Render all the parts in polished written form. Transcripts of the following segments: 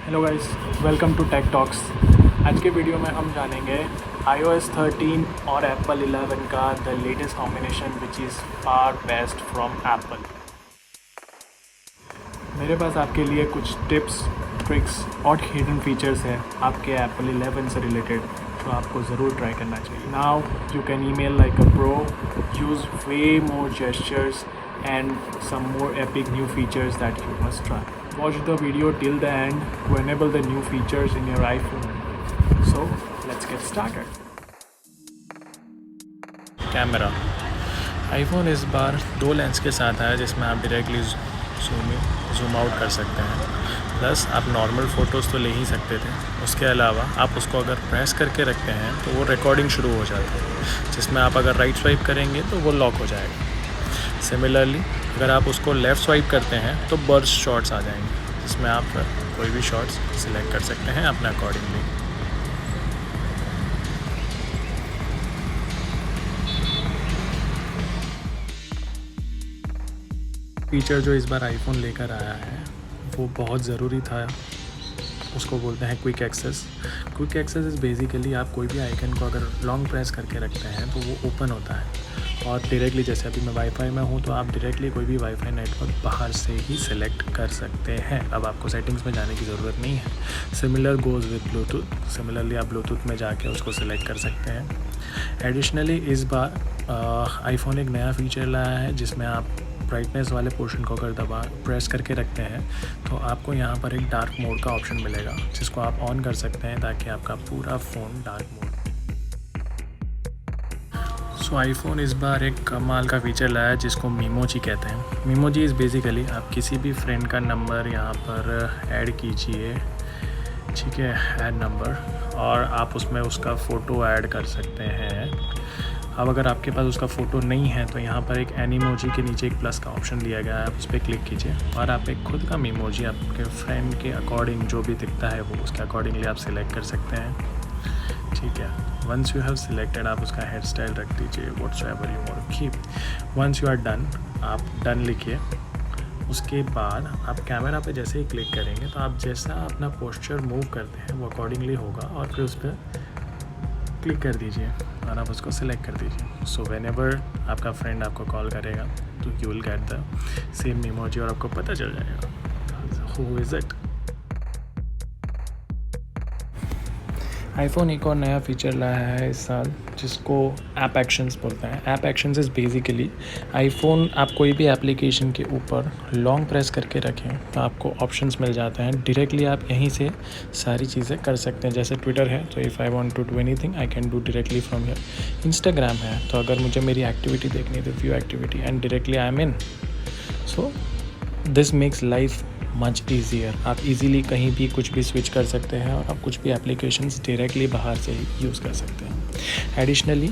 Hello guys, welcome to Tech Talks. आज के video में हम जानेंगे iOS 13 और Apple 11 का the latest combination which is far best from Apple. मेरे पास आपके लिए कुछ टिप्स, ट्रिक्स और हिडन फीचर्स हैं आपके Apple 11 से रिलेटेड जो आपको ज़रूर ट्राई करना चाहिए। Now you can email like a pro, use way more gestures and some more epic new features that you must try. Watch the video till the end to enable the new features in your iPhone. So let's get started. Camera iPhone इस बार 2 lens के साथ आया जिसमें आप directly zoom out कर सकते हैं। Plus आप नॉर्मल फ़ोटोज़ तो ले ही सकते थे, उसके अलावा आप उसको अगर प्रेस करके रखते हैं तो वो रिकॉर्डिंग शुरू हो जाती है, जिसमें आप अगर राइट स्वाइप करेंगे तो वो लॉक हो जाएगा। सिमिलरली अगर आप उसको लेफ़्ट स्वाइप करते हैं तो बर्स्ट शॉट्स आ जाएंगे, जिसमें आप कोई भी शॉट्स सिलेक्ट कर सकते हैं अपने अकॉर्डिंगली। फीचर जो इस बार आईफोन लेकर आया है वो बहुत ज़रूरी था, उसको बोलते हैं quick access. Quick access is basically आप कोई भी आइकन को अगर लॉन्ग प्रेस करके रखते हैं तो वो ओपन होता है और डायरेक्टली, जैसे अभी मैं वाईफाई में हूँ तो आप डायरेक्टली कोई भी वाईफाई नेटवर्क बाहर से ही सिलेक्ट कर सकते हैं। अब आपको सेटिंग्स में जाने की ज़रूरत नहीं है। Similar goes with Bluetooth. Similarly आप ब्लूटूथ में जाके उसको सिलेक्ट कर सकते हैं। एडिशनली इस बार आईफोन एक नया फीचर लाया है जिसमें आप ब्राइटनेस वाले पोर्शन को अगर प्रेस करके रखते हैं तो आपको यहाँ पर एक डार्क मोड का ऑप्शन मिलेगा, जिसको आप ऑन कर सकते हैं ताकि आपका पूरा फ़ोन डार्क मोड। सो आईफोन इस बार एक कमाल का फीचर लाया है जिसको मीमोजी कहते हैं। मीमोजी इज़ बेसिकली आप किसी भी फ्रेंड का नंबर यहाँ पर ऐड कीजिए, ठीक है, ऐड नंबर, और आप उसमें उसका फ़ोटो ऐड कर सकते हैं। अब अगर आपके पास उसका फ़ोटो नहीं है तो यहाँ पर एक एनिमोजी के नीचे एक प्लस का ऑप्शन दिया गया है, आप उस पर क्लिक कीजिए और आप एक खुद का मीमोजी आपके फ्रेंड के अकॉर्डिंग जो भी दिखता है वो उसके अकॉर्डिंगली आप सिलेक्ट कर सकते हैं, ठीक है। वंस यू हैव सिलेक्टेड आप उसका हेयर स्टाइल रख दीजिए, whatsoever you want to keep. Once you are done, आप डन लिखिए। उसके बाद आप कैमरा पे जैसे ही क्लिक करेंगे तो आप जैसा अपना पोस्चर मूव करते हैं वो अकॉर्डिंगली होगा और फिर उस पर क्लिक कर दीजिए और आप उसको सिलेक्ट कर दीजिए। सो व्हेनेवर आपका फ्रेंड आपको कॉल करेगा तो you will get the same emoji और आपको पता चल जाएगा हु इज़ इट। आईफोन एक और नया फीचर लाया है इस साल जिसको ऐप एक्शंस बोलते हैं। App actions is basically iPhone, आप कोई भी एप्लीकेशन के ऊपर लॉन्ग प्रेस करके रखें तो आपको ऑप्शंस मिल जाते हैं, डायरेक्टली आप यहीं से सारी चीज़ें कर सकते हैं। जैसे ट्विटर है तो if I want to do anything I can do directly from here. Instagram है तो अगर मुझे मेरी एक्टिविटी देखनी है तो view activity and directly I am in. So this makes life much easier. आप इजीली कहीं भी कुछ भी स्विच कर सकते हैं और आप कुछ भी एप्लीकेशंस डायरेक्टली बाहर से ही यूज़ कर सकते हैं। एडिशनली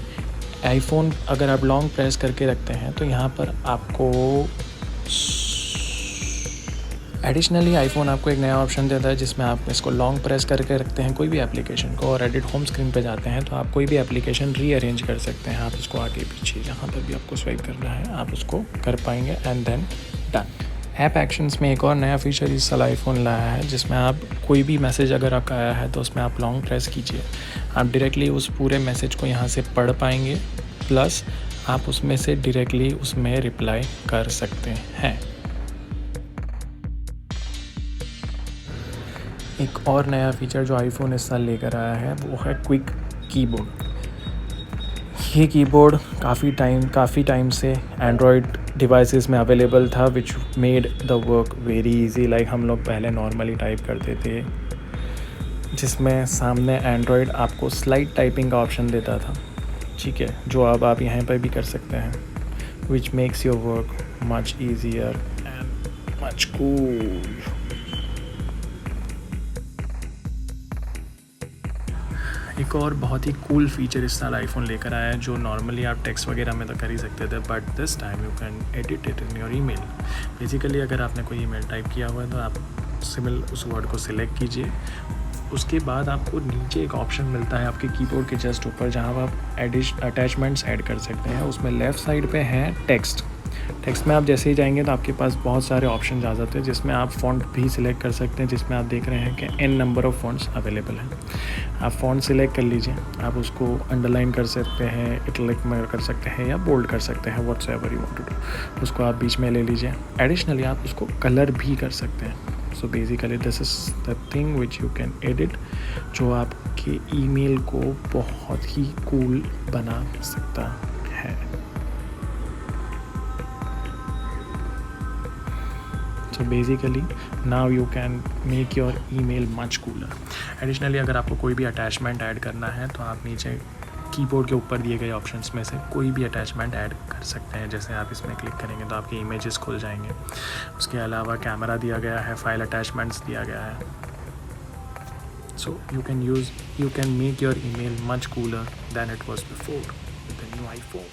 आईफोन अगर आप लॉन्ग प्रेस करके रखते हैं तो यहाँ पर आपको आईफोन आपको एक नया ऑप्शन देता है जिसमें आप इसको लॉन्ग प्रेस करके रखते हैं कोई भी एप्लीकेशन को और एडिट होम स्क्रीन पे जाते हैं तो आप कोई भी एप्लीकेशन रीअरेंज कर सकते हैं। आप इसको आगे पीछे जहाँ पर भी आपको स्वाइप करना है आप उसको कर पाएंगे and then done. App actions में एक और नया फीचर इस साल आईफोन लाया है जिसमें आप कोई भी मैसेज अगर आपका आया है तो उसमें आप लॉन्ग प्रेस कीजिए, आप डायरेक्टली उस पूरे मैसेज को यहाँ से पढ़ पाएंगे, प्लस आप उसमें से डायरेक्टली उसमें रिप्लाई कर सकते हैं। एक और नया फीचर जो आईफोन इस साल लेकर आया है वो है क्विक कीबोर्ड। ये कीबोर्ड काफ़ी टाइम से एंड्रॉयड डिवाइसेस में अवेलेबल था which made the work very easy. Like हम लोग पहले नॉर्मली टाइप करते थे जिसमें सामने एंड्रॉयड आपको स्लाइड टाइपिंग का ऑप्शन देता था, ठीक है, जो अब आप यहाँ पर भी कर सकते हैं, which makes your work much easier and much cool. एक और बहुत ही कूल फीचर इस साल आईफोन लेकर आया है जो नॉर्मली आप टेक्स्ट वगैरह में तो कर ही सकते थे, but this time you can edit it in your email. Basically अगर आपने कोई ईमेल टाइप किया हुआ है तो आप उस वर्ड को सिलेक्ट कीजिए, उसके बाद आपको नीचे एक ऑप्शन मिलता है आपके कीबोर्ड के जस्ट ऊपर जहाँ आप अटैचमेंट्स ऐड कर सकते हैं। उसमें लेफ़्ट साइड पे है टेक्स्ट, टेक्स्ट में आप जैसे ही जाएंगे तो आपके पास बहुत सारे ऑप्शन आ जाते हैं, जिसमें आप फ़ॉन्ट भी सिलेक्ट कर सकते हैं, जिसमें आप देख रहे हैं कि n number of fonts available हैं। आप फ़ॉन्ट सिलेक्ट कर लीजिए, आप उसको अंडरलाइन कर सकते हैं, इटैलिक में कर सकते हैं या बोल्ड कर सकते हैं, whatsoever you want to do. उसको आप बीच में ले लीजिए। एडिशनली आप उसको कलर भी कर सकते हैं। So basically this is the thing which you can edit, जो आपके ईमेल को बहुत ही कूल बना सकता है। So basically now you can make your email much cooler. Additionally अगर आपको कोई भी अटैचमेंट ऐड करना है तो आप नीचे कीबोर्ड के ऊपर दिए गए ऑप्शंस में से कोई भी अटैचमेंट ऐड कर सकते हैं। जैसे आप इसमें क्लिक करेंगे तो आपके इमेजेस खुल जाएंगे। उसके अलावा कैमरा दिया गया है, फाइल अटैचमेंट्स दिया गया है। So you can make your email much cooler than it was before with the new iPhone.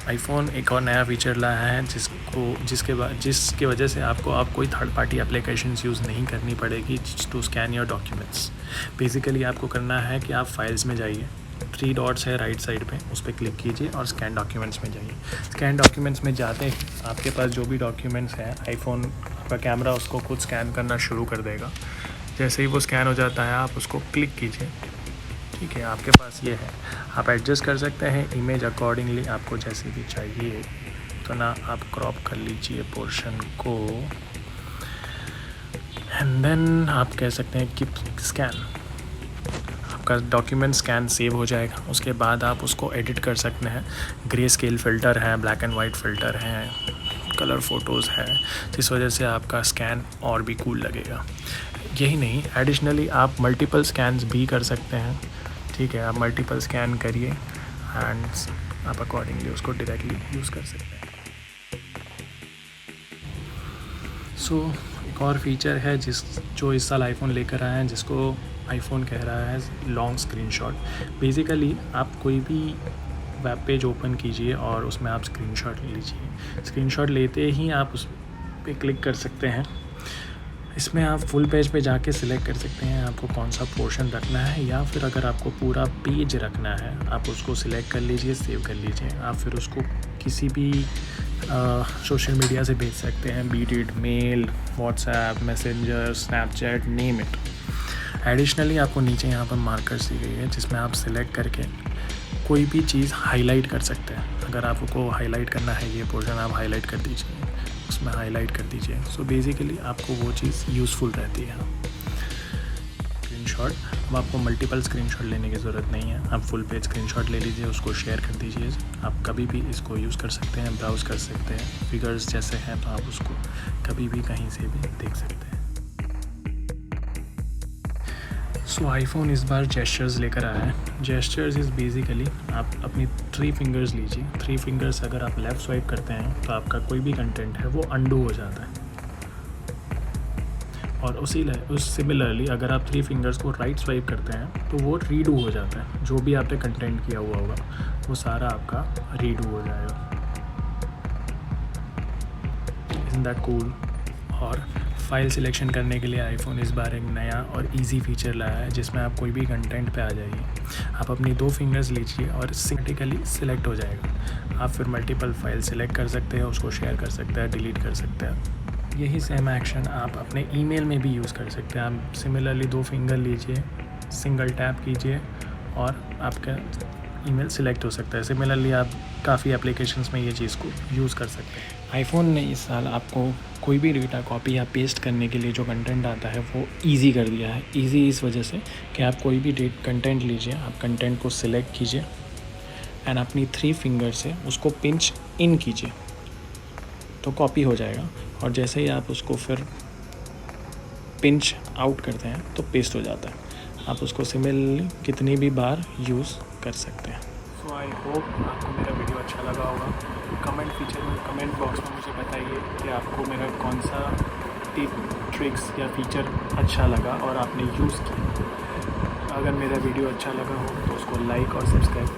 IPhone एक और नया फीचर लाया है जिसके वजह से आपको अब कोई थर्ड पार्टी एप्लीकेशंस यूज़ नहीं करनी पड़ेगी to scan your documents. Basically आपको करना है कि आप फाइल्स में जाइए, 3 डॉट्स है राइट साइड पे, उस पर क्लिक कीजिए और स्कैन डॉक्यूमेंट्स में जाइए। स्कैन डॉक्यूमेंट्स में जाते ही आपके पास जो भी डॉक्यूमेंट्स हैं, आईफोन का कैमरा उसको खुद स्कैन करना शुरू कर देगा। जैसे ही वो स्कैन हो जाता है आप उसको क्लिक कीजिए, ठीक है, आपके पास ये है। आप एडजस्ट कर सकते हैं इमेज अकॉर्डिंगली, आपको जैसे भी चाहिए तो ना आप क्रॉप कर लीजिए पोर्शन को, एंड देन आप कह सकते हैं कि स्कैन। आपका डॉक्यूमेंट स्कैन सेव हो जाएगा। उसके बाद आप उसको एडिट कर सकते हैं। ग्रे स्केल फ़िल्टर है, ब्लैक एंड वाइट फ़िल्टर हैं, कलर फ़ोटोज़ है, जिस वजह से आपका स्कैन और भी कूल लगेगा। यही नहीं, एडिशनली आप मल्टीपल स्कैन्स भी कर सकते हैं, ठीक है। आप मल्टीपल स्कैन करिए एंड आप अकॉर्डिंगली उसको डायरेक्टली यूज़ कर सकते हैं। एक और फीचर है जो इस साल आईफोन लेकर आया है, जिसको आईफोन कह रहा है लॉन्ग स्क्रीनशॉट। बेसिकली आप कोई भी वेब पेज ओपन कीजिए और उसमें आप स्क्रीनशॉट लीजिए। स्क्रीनशॉट लेते ही आप उस पर क्लिक कर सकते हैं। इसमें आप फुल पेज पे जाके सिलेक्ट कर सकते हैं आपको कौन सा पोर्शन रखना है, या फिर अगर आपको पूरा पेज रखना है आप उसको सिलेक्ट कर लीजिए, सेव कर लीजिए। आप फिर उसको किसी भी सोशल मीडिया से भेज सकते हैं, be it mail, WhatsApp, Messenger, Snapchat, name it. Additionally आपको नीचे यहाँ पर मार्कर्स दी गई है जिसमें आप सिलेक्ट करके कोई भी चीज़ हाईलाइट कर सकते हैं। अगर आपको हाईलाइट करना है ये पोर्शन, आप हाईलाइट कर दीजिए, उसमें हाईलाइट कर दीजिए। सो बेसिकली आपको वो चीज़ यूज़फुल रहती है। स्क्रीनशॉट, अब आपको मल्टीपल स्क्रीनशॉट लेने की ज़रूरत नहीं है। आप फुल पेज स्क्रीनशॉट ले लीजिए, उसको शेयर कर दीजिए। आप कभी भी इसको यूज़ कर सकते हैं, ब्राउज़ कर सकते हैं। फिगर्स जैसे हैं तो आप उसको कभी भी कहीं से भी देख सकते हैं। आईफोन इस बार जेस्चर्स लेकर आया है। जेस्चर्स इज़ बेसिकली आप अपनी 3 फिंगर्स लीजिए। 3 फिंगर्स अगर आप लेफ़्ट स्वाइप करते हैं तो आपका कोई भी कंटेंट है वो अंडू हो जाता है, और उस सिमिलरली अगर आप 3 फिंगर्स को राइट स्वाइप करते हैं तो वो रीडू हो जाता है। जो भी आपने कंटेंट किया हुआ होगा वो सारा आपका रीडू हो जाएगा। Isn't that cool? और फाइल सिलेक्शन करने के लिए आईफोन इस बार एक नया और इजी फीचर लाया है जिसमें आप कोई भी कंटेंट पे आ जाइए, आप अपनी 2 फिंगर्स लीजिए और सिमेट्रिकली सिलेक्ट हो जाएगा। आप फिर मल्टीपल फाइल सिलेक्ट कर सकते हैं, उसको शेयर कर सकते हैं, डिलीट कर सकते हैं। यही सेम एक्शन आप अपने ईमेल में भी यूज़ कर सकते हैं। आप सिमिलरली 2 फिंगर लीजिए, सिंगल टैप कीजिए और आपका ईमेल सिलेक्ट हो सकता है। सिमिलरली आप काफ़ी एप्लीकेशंस में ये चीज़ को यूज़ कर सकते हैं। आईफोन ने इस साल आपको कोई भी डेटा कॉपी या पेस्ट करने के लिए जो कंटेंट आता है वो इजी कर दिया है। इजी इस वजह से कि आप कोई भी कंटेंट लीजिए, आप कंटेंट को सिलेक्ट कीजिए एंड अपनी 3 फिंगर से उसको पिंच इन कीजिए तो कॉपी हो जाएगा, और जैसे ही आप उसको फिर पिंच आउट करते हैं तो पेस्ट हो जाता है। आप उसको सिमिलरली कितनी भी बार यूज़ कर सकते हैं। सो आई होप आपको मेरा वीडियो अच्छा लगा होगा। कमेंट बॉक्स में मुझे बताइए कि आपको मेरा कौन सा टिप, ट्रिक्स या फीचर अच्छा लगा और आपने यूज़ किया। अगर मेरा वीडियो अच्छा लगा हो तो उसको लाइक और सब्सक्राइब